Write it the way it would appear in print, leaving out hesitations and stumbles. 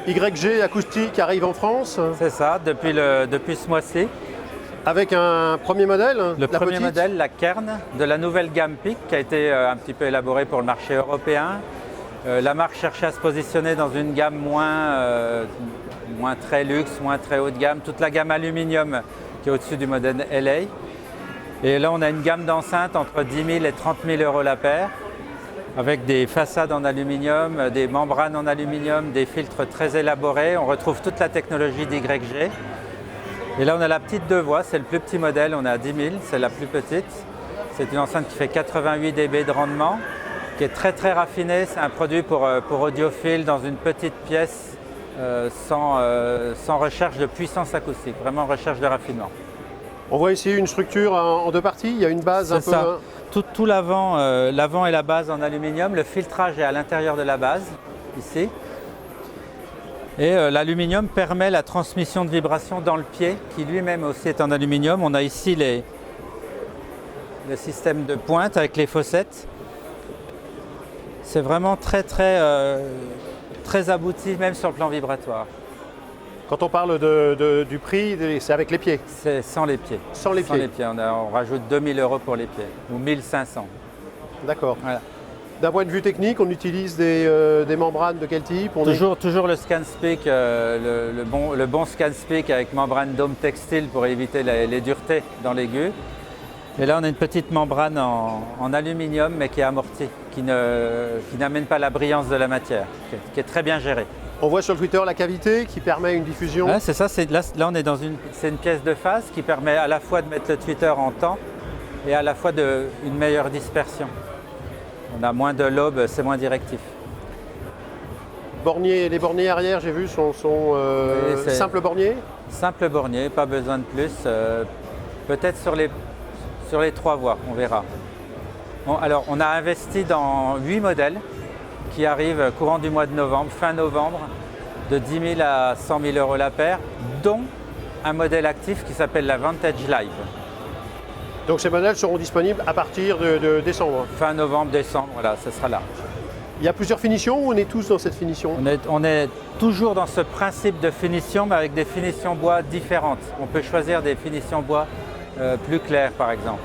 YG acoustique arrive en France C'est ça, depuis ce mois-ci. avec un premier modèle. Le premier modèle, la Kern, de la nouvelle gamme PIC qui a été un petit peu élaborée pour le marché européen. La marque cherchait à se positionner dans une gamme moins très luxe, moins très haut de gamme. Toute la gamme aluminium qui est au-dessus du modèle LA. Et là, on a une gamme d'enceintes entre 10 000 et 30 000 euros la paire, avec des façades en aluminium, des membranes en aluminium, des filtres très élaborés. On retrouve toute la technologie d'YG. Et là, on a la petite 2 voies, c'est le plus petit modèle, on est à 10 000, c'est la plus petite. C'est une enceinte qui fait 88 dB de rendement, qui est très très raffinée. C'est un produit pour audiophile dans une petite pièce sans recherche de puissance acoustique, vraiment recherche de raffinement. On voit ici une structure en deux parties, il y a une base un peu... Ça. Tout l'avant et la base en aluminium, le filtrage est à l'intérieur de la base, ici. Et l'aluminium permet la transmission de vibrations dans le pied, qui lui-même aussi est en aluminium. On a ici le système de pointe avec les fossettes. C'est vraiment très abouti, même sur le plan vibratoire. Quand on parle du prix, c'est avec les pieds? C'est sans les pieds. Sans les pieds. On rajoute 2 000 euros pour les pieds, ou 1 500. D'accord. Voilà. D'un point de vue technique, on utilise des membranes de quel type? Toujours le ScanSpeak, le bon ScanSpeak avec membrane dôme textile pour éviter les duretés dans l'aigu. Et là, on a une petite membrane en aluminium, mais qui est amortie, qui n'amène pas la brillance de la matière, qui est très bien gérée. On voit sur le Twitter la cavité qui permet une diffusion. Ouais, c'est ça, là on est dans une pièce de phase qui permet à la fois de mettre le tweeter en temps et à la fois une meilleure dispersion. On a moins de lobes, c'est moins directif. Les borniers arrière, j'ai vu, sont simples borniers. Simple bornier, pas besoin de plus. Peut-être sur les 3 voies, on verra. Bon, alors, on a investi dans 8 modèles qui arrivent courant du mois de novembre, fin novembre, de 10 000 à 100 000 euros la paire, dont un modèle actif qui s'appelle la Vantage Live. Donc ces modèles seront disponibles à partir de décembre. Fin novembre, décembre, voilà, ce sera là. Il y a plusieurs finitions ou on est tous dans cette finition? On est toujours dans ce principe de finition, mais avec des finitions bois différentes. On peut choisir des finitions bois plus claires, par exemple.